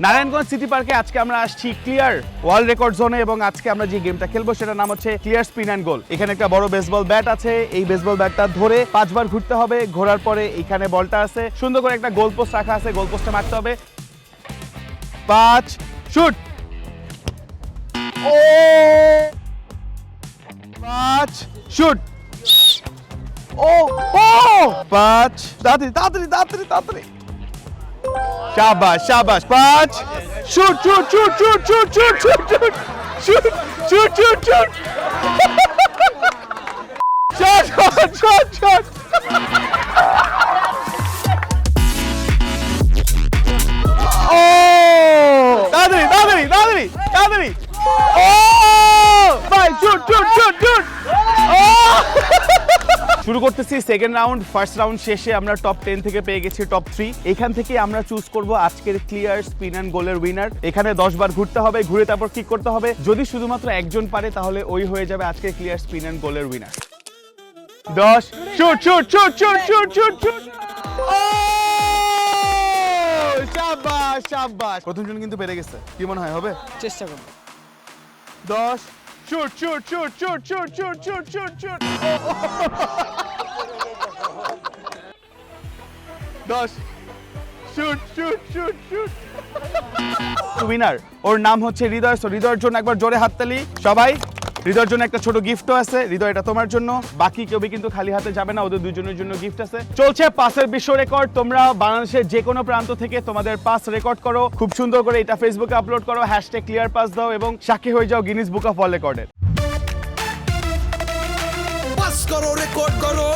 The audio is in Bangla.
নারায়ণগঞ্জ সিটি পার্কে আজকে আমরা আসছি ক্লিয়ার ওয়ার্ল্ড রেকর্ড জোনে এবং আজকে আমরা যে গেমটা খেলবো সেটার নাম হচ্ছে ক্লিয়ার স্পিন অ্যান্ড গোল। এখানে একটা বড় বেসবল ব্যাট আছে, এই বেসবল ব্যাটটা ধরে 5 বার ঘুরতে হবে, ঘোরার পরে এখানে বলটা আছে, সুন্দর করে একটা গোল পোস্ট রাখা আছে, গোল পোস্টে মারতে হবে। 5 শুট। ও 5 শুট। ও ও 5 তাড়াতাড়ি তাড়াতাড়ি তাড়াতাড়ি তাড়াতাড়ি। শাবাশ শাবাশ। 5 shoot shoot shoot shoot shoot shoot shoot shoot shoot shoot shoot shoot shot shot shot shot. ও তাড়াতাড়ি তাড়াতাড়ি তাড়াতাড়ি তাড়াতাড়ি। ও ভাই শুট শুট শুট শুট। ও শুরু করতেছি সেকেন্ড রাউন্ড। ফার্স্ট রাউন্ড শেষে আমরা টপ 10 থেকে পেয়ে গেছি টপ 3। এখান থেকে আমরা চুজ করব আজকের ক্লিয়ার স্পিন অ্যান্ড গোলের উইনার। এখানে 10 বার ঘুরতে হবে, ঘুরে তারপর কিক করতে হবে। যদি শুধুমাত্র একজন পারে তাহলে ওই হয়ে যাবে আজকের ক্লিয়ার স্পিন অ্যান্ড গোলের winner. 10 shoot shoot shoot shoot shoot shoot shoot. ও শাবাশ শাবাশ। প্রথমজন কিন্তু পেরে গেছে, কি মনে হয় হবে? চেষ্টা করব। 10 shoot shoot shoot shoot shoot shoot shoot shoot shoot. 10 shoot shoot shoot shoot. Winner ওর নাম হচ্ছে হৃদয়। সো হৃদয়ের জন্য একবার জোরে হাততালি সবাই। হৃদয়ের জন্য একটা ছোট গিফটও আছে। হৃদয় এটা তোমার জন্য, বাকি কেউ কিন্তু খালি হাতে যাবে না, ওদের দুজনের জন্য গিফট আছে। চলছে পাসের বিশ্ব রেকর্ড। তোমরা বাংলাদেশের যে কোনো প্রান্ত থেকে তোমাদের পাস রেকর্ড করো, খুব সুন্দর করে এটা ফেসবুকে আপলোড করো, #ক্লিয়ারপাস দাও এবং সাক্ষী হয়ে যাও গিনিস বুক অফ ওয়ার্ল্ড রেকর্ডের। পাস করো, রেকর্ড করো।